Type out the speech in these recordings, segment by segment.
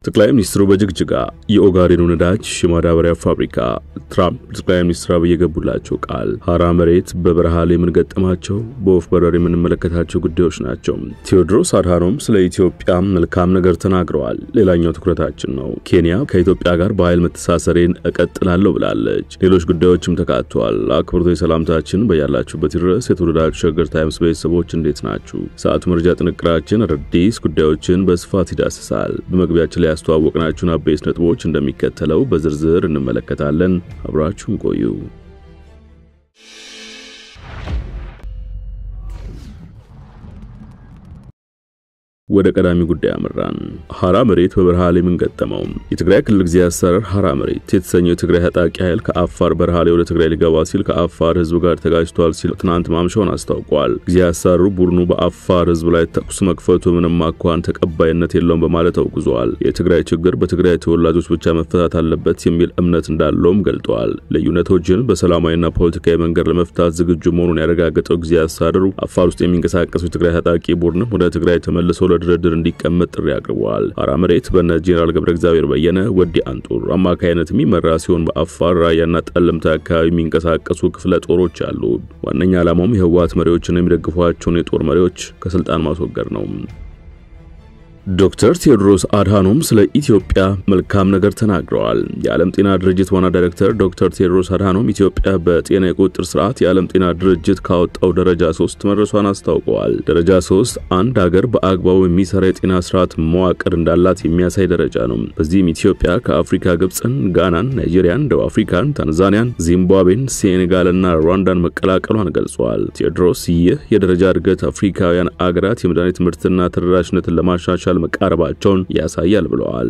ጠቅላይ ሚኒስትሩ በጅግጅጋ የኦጋዴኑ ነዳጅ የማዳበሪያ ፋብሪካ ትራምፕ ጠቅላይ ሚኒስትሩ በየገቡላቸው ቃል ሐራ መሬት በበረሃ ላይ ምን ገጠማቸው በወፍ በረር የምንመለከታቸው ጉዳዮች ናቸው። ቴዎድሮስ አድሃኖም ስለ ኢትዮጵያ መልካም ነገር ተናግረዋል። ሌላኛው ትኩረታችን ነው። ኬንያ ከኢትዮጵያ ጋር በኃይል መተሳሰሬን እቀጥላለሁ ብላለች። ሌሎች ጉዳዮችም ተካተዋል። አክብሮታዊ ሰላምታችን በያላችሁበት ድረስ የተወደዳችሁ ሸገር ታይምስ ቤተሰቦች እንዴት ናችሁ? ሰዓቱ መረጃ ጥንቅራችን አዳዲስ ጉዳዮችን በስፋት ይዳስሳል። በመግቢያችን ላይ ያስተዋወቅናችሁን አበይት ነጥቦች እንደሚከተለው በዝርዝር እንመለከታለን። አብራችሁን ቆዩ። ወደ ቀዳሚ ጉዳይ አመራን። ሐራ መሬት በበረሃ ላይ ምን ገጠመው? የትግራይ ክልል ጊዜያዊ አስተዳደር ሐራ መሬት የተሰኘው የትግራይ ታጣቂ ኃይል ከአፋር በረሃ ላይ ወደ ትግራይ ሊገባ ሲል ከአፋር ህዝብ ጋር ተጋጭቷል ሲል ትናንት ማምሻውን አስታውቋል። ጊዜያዊ አስተዳደሩ ቡድኑ በአፋር ህዝብ ላይ ተኩስ መክፈቱ ምንም እንኳን ተቀባይነት የለውም በማለት አውግዟል። የትግራይ ችግር በትግራይ ተወላጆች ብቻ መፈታት አለበት የሚል እምነት እንዳለውም ገልጧል። ልዩነቶችን በሰላማዊና ፖለቲካዊ መንገድ ለመፍታት ዝግጁ መሆኑን ያረጋገጠው ጊዜያዊ አስተዳደሩ አፋር ውስጥ የሚንቀሳቀሱ የትግራይ ታጣቂ ቡድን ወደ ትግራይ ተመልሶ ድርድር እንዲቀመጥ ጥሪ አቅርበዋል። ሐራ መሬት በነ ጄኔራል ገብረእግዚአብሔር በየነ ወዲ አንጡር አማካይነት የሚመራ ሲሆን በአፋር ራያና ጠለምት አካባቢ የሚንቀሳቀሱ ክፍለ ጦሮች አሉ። ዋነኛ ዓላማውም የህወሓት መሪዎችን የሚደግፏቸውን የጦር መሪዎች ከስልጣን ማስወገድ ነው። ዶክተር ቴዎድሮስ አድሃኖም ስለ ኢትዮጵያ መልካም ነገር ተናግረዋል። የዓለም ጤና ድርጅት ዋና ዳይሬክተር ዶክተር ቴዎድሮስ አድሃኖም ኢትዮጵያ በጤና የቁጥጥር ስርዓት የዓለም ጤና ድርጅት ካወጣው ደረጃ 3 መድረሷን አስታውቀዋል። ደረጃ 3 አንድ ሀገር በአግባቡ የሚሰራ የጤና ስርዓት መዋቅር እንዳላት የሚያሳይ ደረጃ ነው። በዚህም ኢትዮጵያ ከአፍሪካ ግብፅን፣ ጋናን፣ ናይጄሪያን፣ ደቡብ አፍሪካን፣ ታንዛኒያን፣ ዚምባብዌን፣ ሴኔጋልና ሩዋንዳን መቀላቀሏን ገልጿል። ቴዎድሮስ ይህ የደረጃ እድገት አፍሪካውያን አገራት የመድኃኒት ምርትና ተደራሽነትን ለማሻሻል መቃረባቸውን ያሳያል ብለዋል።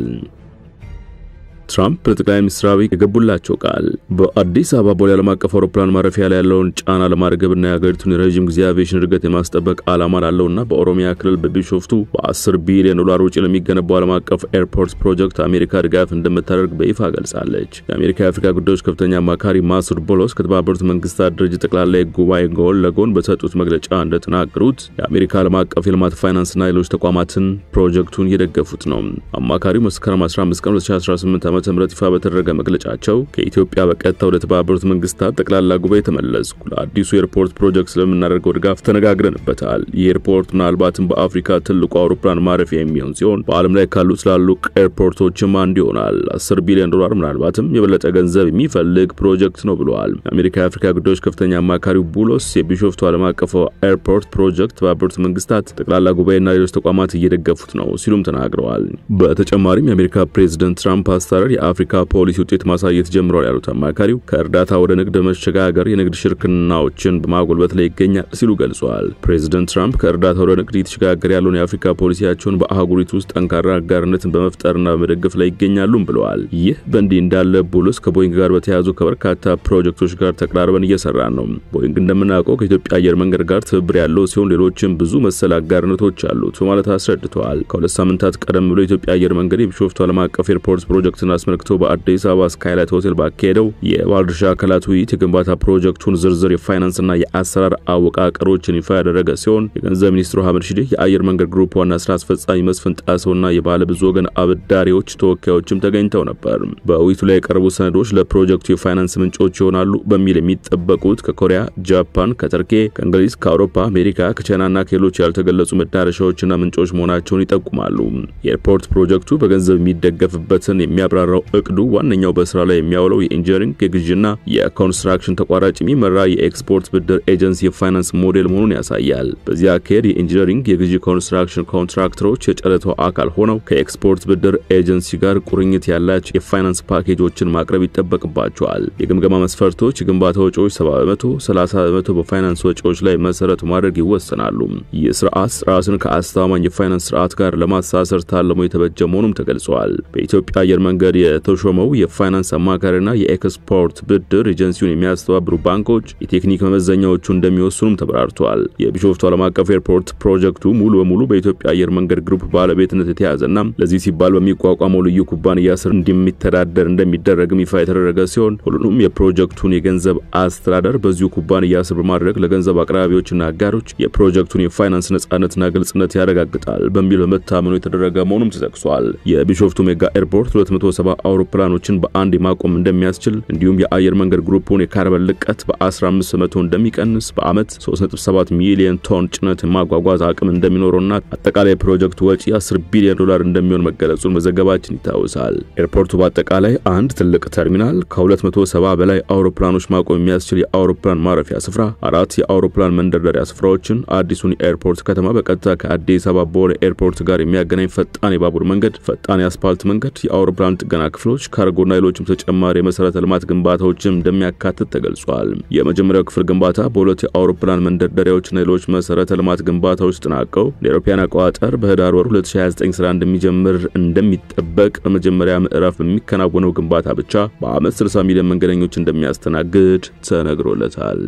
ትራምፕ ለጠቅላይ ሚኒስትር አብይ የገቡላቸው ቃል በአዲስ አበባ ቦሌ ዓለም አቀፍ አውሮፕላን ማረፊያ ላይ ያለውን ጫና ለማርገብና የሀገሪቱን የረጅም ጊዜ አቪዬሽን እድገት የማስጠበቅ ዓላማ አለውና በኦሮሚያ ክልል በቢሾፍቱ በ10 ቢሊዮን ዶላር ወጪ ለሚገነባው ዓለም አቀፍ ኤርፖርት ፕሮጀክት አሜሪካ ድጋፍ እንደምታደርግ በይፋ ገልጻለች። የአሜሪካ የአፍሪካ ጉዳዮች ከፍተኛ አማካሪ ማሱድ ቦሎስ ከተባበሩት መንግስታት ድርጅት ጠቅላላ ጉባኤ ጎን ለጎን በሰጡት መግለጫ እንደተናገሩት የአሜሪካ ዓለም አቀፍ የልማት ፋይናንስና ሌሎች ተቋማትን ፕሮጀክቱን እየደገፉት ነው። አማካሪው መስከረም 15 ቀን 2018 ተመረጥ ይፋ በተደረገ መግለጫቸው ከኢትዮጵያ በቀጥታ ወደ ተባበሩት መንግስታት ጠቅላላ ጉባኤ ተመለስኩ። ለአዲሱ ኤርፖርት ፕሮጀክት ስለምናደርገው ድጋፍ ተነጋግረንበታል። የኤርፖርት ምናልባትም በአፍሪካ ትልቁ አውሮፕላን ማረፊያ የሚሆን ሲሆን በዓለም ላይ ካሉ ትላልቅ ኤርፖርቶችም አንዱ ይሆናል። 10 ቢሊዮን ዶላር ምናልባትም የበለጠ ገንዘብ የሚፈልግ ፕሮጀክት ነው ብለዋል። የአሜሪካ የአፍሪካ ጉዳዮች ከፍተኛ አማካሪው ቡሎስ የቢሾፍቱ ዓለም አቀፍ ኤርፖርት ፕሮጀክት ተባበሩት መንግስታት ጠቅላላ ጉባኤና ሌሎች ተቋማት እየደገፉት ነው ሲሉም ተናግረዋል። በተጨማሪም የአሜሪካ ፕሬዝዳንት ትራምፕ አስተዳደር የአፍሪካ ፖሊሲ ውጤት ማሳየት ጀምሯል ያሉት አማካሪው ከእርዳታ ወደ ንግድ መሸጋገር የንግድ ሽርክናዎችን በማጎልበት ላይ ይገኛል ሲሉ ገልጸዋል። ፕሬዝዳንት ትራምፕ ከእርዳታ ወደ ንግድ እየተሸጋገረ ያለውን የአፍሪካ ፖሊሲያቸውን በአህጉሪቱ ውስጥ ጠንካራ አጋርነትን በመፍጠርና በመደገፍ ላይ ይገኛሉም ብለዋል። ይህ በእንዲህ እንዳለ ቡሎስ ከቦይንግ ጋር በተያያዙ ከበርካታ ፕሮጀክቶች ጋር ተቀራርበን እየሰራን ነው። ቦይንግ እንደምናውቀው ከኢትዮጵያ አየር መንገድ ጋር ትብብር ያለው ሲሆን ሌሎችም ብዙ መሰል አጋርነቶች አሉት በማለት አስረድተዋል። ከሁለት ሳምንታት ቀደም ብሎ የኢትዮጵያ አየር መንገድ የቢሾፍቱ ዓለም አቀፍ ኤርፖርት ፕሮጀክትን አስመልክቶ በአዲስ አበባ ስካይላይት ሆቴል ባካሄደው የባለድርሻ አካላት ውይይት የግንባታ ፕሮጀክቱን ዝርዝር የፋይናንስና የአሰራር አወቃቀሮችን ይፋ ያደረገ ሲሆን የገንዘብ ሚኒስትሩ አህመድ ሺዴ፣ የአየር መንገድ ግሩፕ ዋና ስራ አስፈጻሚ መስፍን ጣሰውና የባለ ብዙ ወገን አበዳሪዎች ተወካዮችም ተገኝተው ነበር። በውይይቱ ላይ የቀረቡ ሰነዶች ለፕሮጀክቱ የፋይናንስ ምንጮች ይሆናሉ በሚል የሚጠበቁት ከኮሪያ፣ ጃፓን፣ ከቱርክ፣ ከእንግሊዝ፣ ከአውሮፓ፣ አሜሪካ፣ ከቻይናና ከሌሎች ያልተገለጹ መዳረሻዎችና ምንጮች መሆናቸውን ይጠቁማሉ። የኤርፖርት ፕሮጀክቱ በገንዘብ የሚደገፍበትን የሚያብራራው እቅዱ ዋነኛው በስራ ላይ የሚያውለው የኢንጂነሪንግ የግዥና የኮንስትራክሽን ተቋራጭ የሚመራ የኤክስፖርት ብድር ኤጀንሲ የፋይናንስ ሞዴል መሆኑን ያሳያል። በዚህ አካሄድ የኢንጂነሪንግ የግዥ ኮንስትራክሽን ኮንትራክተሮች የጨረታው አካል ሆነው ከኤክስፖርት ብድር ኤጀንሲ ጋር ቁርኝት ያላቸው የፋይናንስ ፓኬጆችን ማቅረብ ይጠበቅባቸዋል። የግምገማ መስፈርቶች የግንባታ ወጪዎች 70%፣ 30% በፋይናንስ ወጪዎች ላይ መሰረት ማድረግ ይወሰናሉ። ይህ ስርዓት ራስን ከአስተማማኝ የፋይናንስ ስርዓት ጋር ለማሳሰር ታልሞ የተበጀ መሆኑም ተገልጿል። በኢትዮጵያ አየር መንገድ መንገድ የተሾመው የፋይናንስ አማካሪና የኤክስፖርት ብድር ኤጀንሲውን የሚያስተባብሩ ባንኮች የቴክኒክ መመዘኛዎቹ እንደሚወስኑም ተብራርቷል። የቢሾፍቱ ዓለም አቀፍ ኤርፖርት ፕሮጀክቱ ሙሉ በሙሉ በኢትዮጵያ አየር መንገድ ግሩፕ ባለቤትነት የተያዘና ለዚህ ሲባል በሚቋቋመው ልዩ ኩባንያ ስር እንደሚተዳደር እንደሚደረግም ይፋ የተደረገ ሲሆን ሁሉንም የፕሮጀክቱን የገንዘብ አስተዳደር በዚሁ ኩባንያ ስር በማድረግ ለገንዘብ አቅራቢዎችና አጋሮች የፕሮጀክቱን የፋይናንስ ነጻነትና ግልጽነት ያረጋግጣል በሚል በመታመኑ የተደረገ መሆኑም ተጠቅሷል። የቢሾፍቱ ሜጋ ኤርፖርት 270 አውሮፕላኖችን በአንድ ማቆም እንደሚያስችል እንዲሁም የአየር መንገድ ግሩፑን የካርበን ልቀት በ15% እንደሚቀንስ በአመት 3.7 ሚሊዮን ቶን ጭነት ማጓጓዝ አቅም እንደሚኖርና አጠቃላይ ፕሮጀክቱ ወጪ $10 ቢሊዮን እንደሚሆን መገለጹን መዘገባችን ይታወሳል። ኤርፖርቱ በአጠቃላይ አንድ ትልቅ ተርሚናል፣ ከ270 በላይ አውሮፕላኖች ማቆም የሚያስችል የአውሮፕላን ማረፊያ ስፍራ፣ 4 የአውሮፕላን መንደርደሪያ ስፍራዎችን፣ አዲሱን ኤርፖርት ከተማ በቀጥታ ከአዲስ አበባ ቦሌ ኤርፖርት ጋር የሚያገናኝ ፈጣን የባቡር መንገድ፣ ፈጣን የአስፓልት መንገድ፣ የአውሮፕላን ጥገና ክፍሎች፣ ካርጎና ሌሎችም ተጨማሪ የመሰረተ ልማት ግንባታዎችን እንደሚያካትት ተገልጿል። የመጀመሪያው ክፍል ግንባታ በሁለት የአውሮፕላን መንደርደሪያዎችና ሌሎች መሰረተ ልማት ግንባታዎች ተጠናቀው ለአውሮፓውያን አቆጣጠር በህዳር ወር 2029 ስራ እንደሚጀምር እንደሚጠበቅ በመጀመሪያ ምዕራፍ በሚከናወነው ግንባታ ብቻ በአመት 60 ሚሊዮን መንገደኞች እንደሚያስተናግድ ተነግሮለታል።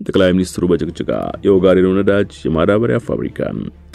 ጠቅላይ ሚኒስትሩ በጅግጅጋ የኦጋዴን ነዳጅ የማዳበሪያ ፋብሪካ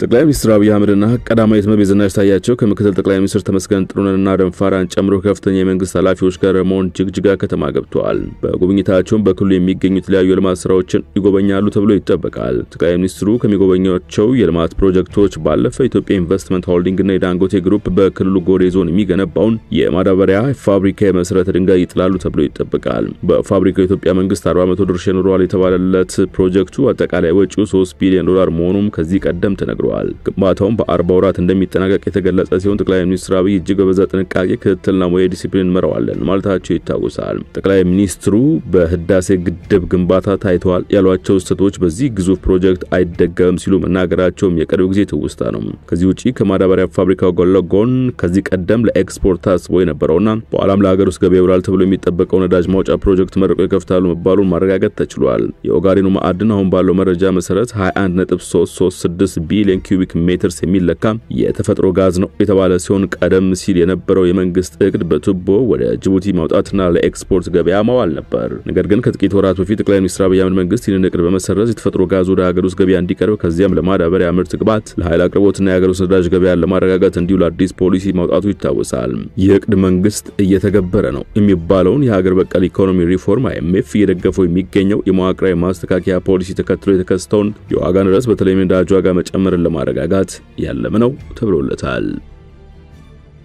ጠቅላይ ሚኒስትር አብይ አህመድና ቀዳማዊት እመቤት ዝናሽ ታያቸው ከምክትል ጠቅላይ ሚኒስትር ተመስገን ጥሩነህና ደንፋራን ጨምሮ ከፍተኛ የመንግስት ኃላፊዎች ጋር መሆን ጅግጅጋ ከተማ ገብተዋል። በጉብኝታቸውም በክልሉ የሚገኙ የተለያዩ የልማት ስራዎችን ይጎበኛሉ ተብሎ ይጠበቃል። ጠቅላይ ሚኒስትሩ ከሚጎበኛቸው የልማት ፕሮጀክቶች ባለፈ ኢትዮጵያ ኢንቨስትመንት ሆልዲንግና የዳንጎቴ ግሩፕ በክልሉ ጎዴ ዞን የሚገነባውን የማዳበሪያ ፋብሪካ የመሰረተ ድንጋይ ይጥላሉ ተብሎ ይጠበቃል። በፋብሪካው የኢትዮጵያ መንግስት 40% ድርሻ ይኖረዋል የተባለለት ፕሮጀክቱ አጠቃላይ ወጪው $3 ቢሊዮን መሆኑም ከዚህ ቀደም ተነግሯል። ግንባታውን በ40 ወራት እንደሚጠናቀቅ የተገለጸ ሲሆን ጠቅላይ ሚኒስትር አብይ እጅግ በበዛ ጥንቃቄ ክትትልና ሙያ ዲሲፕሊን መራዋለን ማለታቸው ይታወሳል። ጠቅላይ ሚኒስትሩ በህዳሴ ግድብ ግንባታ ታይተዋል ያሏቸው ስህተቶች በዚህ ግዙፍ ፕሮጀክት አይደገምም ሲሉ መናገራቸውም የቅርብ ጊዜ ትውስታ ነው። ከዚህ ውጪ ከማዳበሪያ ፋብሪካው ጎን ለጎን ከዚህ ቀደም ለኤክስፖርት ታስቦ የነበረውና በኋላም ለሀገር ውስጥ ገበያ ይውላል ተብሎ የሚጠበቀው ነዳጅ ማውጫ ፕሮጀክት መርቆ ይከፍታሉ መባሉን ማረጋገጥ ተችሏል። የኦጋዴኑ ማዕድን አሁን ባለው መረጃ መሰረት 21.336 ቢሊዮን ኪዩቢክ ሜትርስ የሚለካ የተፈጥሮ ጋዝ ነው የተባለ ሲሆን ቀደም ሲል የነበረው የመንግስት እቅድ በቱቦ ወደ ጅቡቲ ማውጣትና ለኤክስፖርት ገበያ ማዋል ነበር። ነገር ግን ከጥቂት ወራት በፊት ጠቅላይ ሚኒስትር አብይ አህመድ መንግስት ይህንን እቅድ በመሰረዝ የተፈጥሮ ጋዝ ወደ ሀገር ውስጥ ገበያ እንዲቀርብ ከዚያም ለማዳበሪያ ምርት ግብዓት ለኃይል አቅርቦትና የሀገር ውስጥ ነዳጅ ገበያን ለማረጋጋት እንዲውል አዲስ ፖሊሲ ማውጣቱ ይታወሳል። ይህ እቅድ መንግስት እየተገበረ ነው የሚባለውን የሀገር በቀል ኢኮኖሚ ሪፎርም IMF እየደገፈው የሚገኘው የመዋቅራዊ ማስተካከያ ፖሊሲ ተከትሎ የተከሰተውን የዋጋ ንረት በተለይ ነዳጅ ዋጋ መጨመርን ለማረጋጋት ያለመ ነው ተብሎለታል።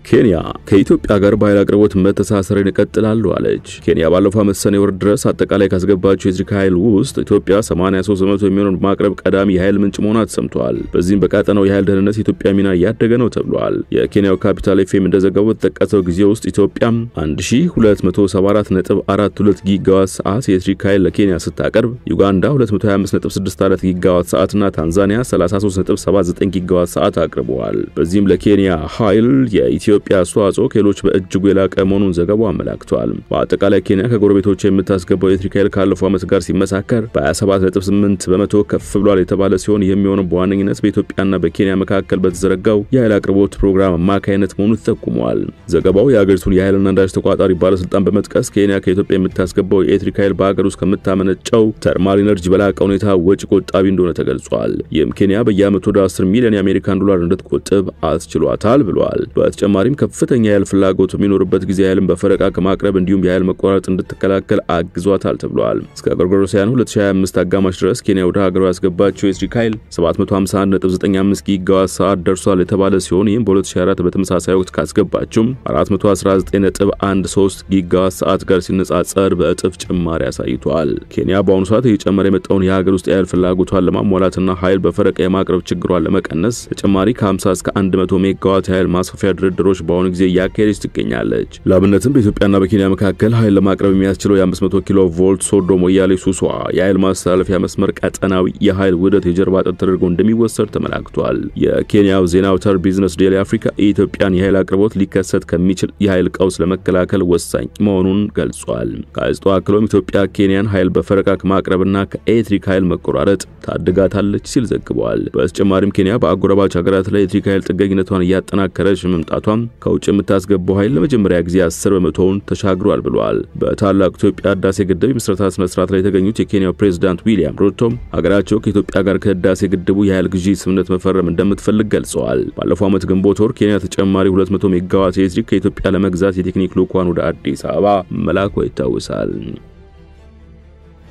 ኬንያ ከኢትዮጵያ ጋር በኃይል አቅርቦት መተሳሰርን ይቀጥላሉ አለች። ኬንያ ባለፈው ዓመት ሰኔ ወር ድረስ አጠቃላይ ካስገባቸው የኤሌክትሪክ ኃይል ውስጥ ኢትዮጵያ 83% የሚሆነውን ማቅረብ ቀዳሚ የኃይል ምንጭ መሆኗ ተሰምቷል። በዚህም በቀጠናው የኃይል ደህንነት ኢትዮጵያ ሚና ያደገ ነው ተብሏል። የኬንያው ካፒታል FM እንደዘገበው በተጠቀሰው ጊዜ ውስጥ ኢትዮጵያ 1274.42 ጊጋዋት ሰዓት የኤሌክትሪክ ኃይል ለኬንያ ስታቀርብ ዩጋንዳ 225.64 ጊጋዋት ሰዓትና ታንዛኒያ 33.79 ጊጋዋት ሰዓት አቅርበዋል። በዚህም ለኬንያ ኃይል የኢትዮጵያ አስተዋጽኦ ከሌሎች በእጅጉ የላቀ መሆኑን ዘገባው አመላክቷል። በአጠቃላይ ኬንያ ከጎረቤቶች የምታስገባው የኤሌክትሪክ ኃይል ካለፈው ዓመት ጋር ሲመሳከር በ27.8% ከፍ ብሏል የተባለ ሲሆን የሚሆነው በዋነኝነት በኢትዮጵያና በኬንያ መካከል በተዘረጋው የኃይል አቅርቦት ፕሮግራም አማካይነት መሆኑ ተጠቁሟል። ዘገባው የሀገሪቱን የኃይልና ነዳጅ ተቋጣሪ ባለስልጣን በመጥቀስ ኬንያ ከኢትዮጵያ የምታስገባው የኤሌክትሪክ ኃይል በሀገር ውስጥ ከምታመነጨው ተርማል ኢነርጂ በላቀ ሁኔታ ወጪ ቆጣቢ እንደሆነ ተገልጿል። ይህም ኬንያ በየዓመቱ ወደ $10 ሚሊዮን የአሜሪካን ዶላር እንድትቆጥብ አስችሏታል ብሏል። በተጨማሪም ከፍተኛ የኃይል ፍላጎት በሚኖርበት ጊዜ ኃይልን በፈረቃ ከማቅረብ እንዲሁም የኃይል መቆራረጥ እንድትከላከል አግዟታል ተብሏል። እስከ ጎርጎሮሳውያኑ 2025 አጋማሽ ድረስ ኬንያ ወደ ሀገሯ ያስገባቸው የኤሌክትሪክ ኃይል 751.95 ጊጋዋት ሰዓት ደርሷል የተባለ ሲሆን ይህም በ2024 በተመሳሳይ ወቅት ካስገባቸው 419.13 ጊጋዋት ሰዓት ጋር ሲነጻጸር በእጥፍ ጭማሪ አሳይቷል። ኬንያ በአሁኑ ሰዓት እየጨመረ የመጣውን የሀገር ውስጥ የኃይል ፍላጎቷን ለማሟላትና ኃይል በፈረቃ የማቅረብ ችግሯን ለመቀነስ ተጨማሪ ከ50 እስከ 100 ሜጋዋት የኃይል ማስፋፊያ ድርድሮች ሙከራዎች በአሁኑ ጊዜ እያካሄደች ትገኛለች። ለአብነትም በኢትዮጵያና በኬንያ መካከል ኃይል ለማቅረብ የሚያስችለው የ500 ኪሎ ቮልት ሶዶ ሞያሌ ሱሷ የኃይል ማስተላለፊያ መስመር ቀጠናዊ የኃይል ውህደት የጀርባ አጥንት ተደርጎ እንደሚወሰድ ተመላክቷል። የኬንያው ዜና አውታር ቢዝነስ ዴሊ አፍሪካ የኢትዮጵያን የኃይል አቅርቦት ሊከሰት ከሚችል የኃይል ቀውስ ለመከላከል ወሳኝ መሆኑን ገልጿል። ጋዜጣው አክሎም ኢትዮጵያ ኬንያን ኃይል በፈረቃ ማቅረብና ከኤሌክትሪክ ኃይል መቆራረጥ ታድጋታለች ሲል ዘግቧል። በተጨማሪም ኬንያ በአጎራባች ሀገራት ላይ ኤሌክትሪክ ኃይል ጥገኝነቷን እያጠናከረች መምጣቷም ከውጭ የምታስገባው ኃይል ለመጀመሪያ ጊዜ 10% ተሻግሯል ብሏል። በታላቁ ኢትዮጵያ ህዳሴ ግድብ የምስረታ ስነ ስርዓት ላይ የተገኙት የኬንያው ፕሬዝዳንት ዊሊያም ሩቶ ሀገራቸው ከኢትዮጵያ ጋር ከህዳሴ ግድቡ የኃይል ግዢ ስምምነት መፈረም እንደምትፈልግ ገልጸዋል። ባለፈው ዓመት ግንቦት ወር ኬንያ ተጨማሪ 200 ሜጋዋት ኤሌክትሪክ ከኢትዮጵያ ለመግዛት የቴክኒክ ልዑካን ወደ አዲስ አበባ መላኳ ይታወሳል።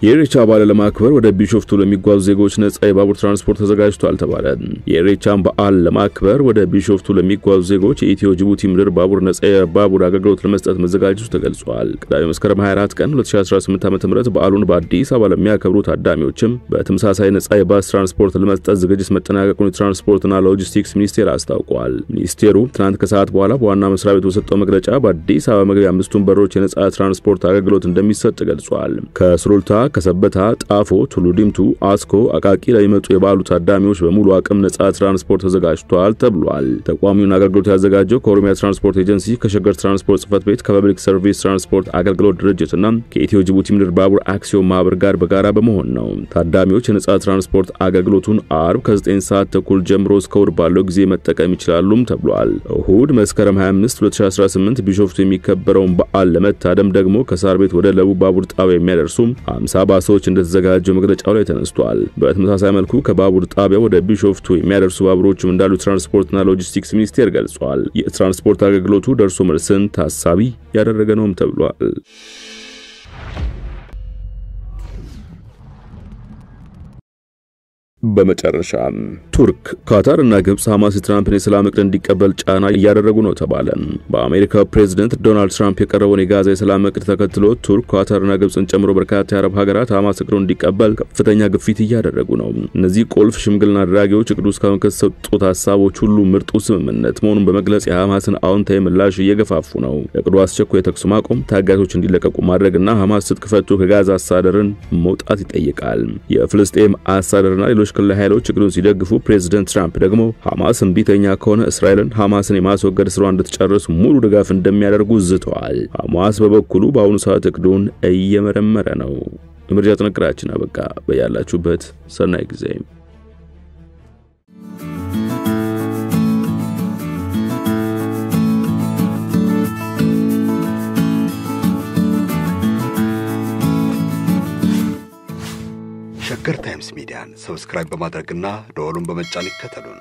የኢሬቻ በዓል ለማክበር ወደ ቢሾፍቱ ለሚጓዙ ዜጎች ነፃ የባቡር ትራንስፖርት ተዘጋጅቷል ተባለ። የኢሬቻን በዓል ለማክበር ወደ ቢሾፍቱ ለሚጓዙ ዜጎች የኢትዮ ጅቡቲ ምድር ባቡር ነፃ የባቡር አገልግሎት ለመስጠት መዘጋጀቱ ተገልጿል። ቅዳሜ መስከረም 24 ቀን 2018 ዓ.ም በዓሉን በአዲስ አበባ ለሚያከብሩ ታዳሚዎችም በተመሳሳይ ነፃ የባስ ትራንስፖርት ለመስጠት ዝግጅት መጠናቀቁን የትራንስፖርትና ሎጂስቲክስ ሚኒስቴር አስታውቋል። ሚኒስቴሩ ትናንት ከሰዓት በኋላ በዋና መስሪያ ቤቱ በሰጠው መግለጫ በአዲስ አበባ መግቢያ 5 በሮች የነፃ ትራንስፖርት አገልግሎት እንደሚሰጥ ገልጿል። ከሱሉልታ ከሰበታ ጣፎ ቱሉ ዲምቱ አስኮ አቃቂ ላይ የመጡ የባሉ ታዳሚዎች በሙሉ አቅም ነፃ ትራንስፖርት ተዘጋጅቷል ተብሏል። ተቋሚውን አገልግሎት ያዘጋጀው ከኦሮሚያ ትራንስፖርት ኤጀንሲ ከሸገር ትራንስፖርት ጽፈት ቤት ከፐብሊክ ሰርቪስ ትራንስፖርት አገልግሎት ድርጅትና ከኢትዮ ጅቡቲ ምድር ባቡር አክሲዮን ማህበር ጋር በጋራ በመሆን ነው። ታዳሚዎች የነፃ ትራንስፖርት አገልግሎቱን አርብ ከ9 ሰዓት ተኩል ጀምሮ እስከ እሁድ ባለው ጊዜ መጠቀም ይችላሉም ተብሏል። እሁድ መስከረም 25 2018 ቢሾፍቱ የሚከበረውን በዓል ለመታደም ደግሞ ከሳር ቤት ወደ ለቡ ባቡር ጣቢያ የሚያደርሱ 50 ባሶች እንደተዘጋጁ መግለጫው ላይ ተነስቷል። በተመሳሳይ መልኩ ከባቡር ጣቢያ ወደ ቢሾፍቱ የሚያደርሱ ባቡሮችም እንዳሉ ትራንስፖርትና ሎጂስቲክስ ሚኒስቴር ገልጿል። የትራንስፖርት አገልግሎቱ ደርሶ መልስን ታሳቢ ያደረገ ነውም ተብሏል። በመጨረሻም ቱርክ ካታር እና ግብጽ ሐማስ ትራምፕን የሰላም እቅድ እንዲቀበል ጫና እያደረጉ ነው ተባለ። በአሜሪካው ፕሬዝዳንት ዶናልድ ትራምፕ የቀረበውን የጋዛ የሰላም እቅድ ተከትሎ ቱርክ ካታርና ግብጽን ጨምሮ በርካታ የአረብ ሀገራት ሐማስ እቅዱን እንዲቀበል ከፍተኛ ግፊት እያደረጉ ነው። እነዚህ ቁልፍ ሽምግልና አድራጊዎች እቅዱ እስካሁን ከተሰጡት ሐሳቦች ሁሉ ምርጡ ስምምነት መሆኑን በመግለጽ የሐማስን አዎንታዊ ምላሽ እየገፋፉ ነው። እቅዱ አስቸኳይ የተኩስ ማቆም፣ ታጋቾች እንዲለቀቁ ማድረግና ሐማስ ትጥቅ ፈቶ ከጋዛ አስተዳደርን መውጣት ይጠይቃል። የፍልስጤም አስተዳደርና ሌሎች ክልል ኃይሎች እቅዱን ሲደግፉ ፕሬዝዳንት ትራምፕ ደግሞ ሐማስ እምቢተኛ ከሆነ እስራኤልን ሐማስን የማስወገድ ስራ እንድትጨርስ ሙሉ ድጋፍ እንደሚያደርጉ ዝተዋል። ሐማስ በበኩሉ በአሁኑ ሰዓት እቅዱን እየመረመረ ነው። የመረጃ ጥንቅራችን አበቃ። በያላችሁበት ሰናይ ጊዜ ሸገር ታይምስ ሚዲያን ሰብስክራይብ በማድረግና ደወሉን በመጫን ይከተሉን።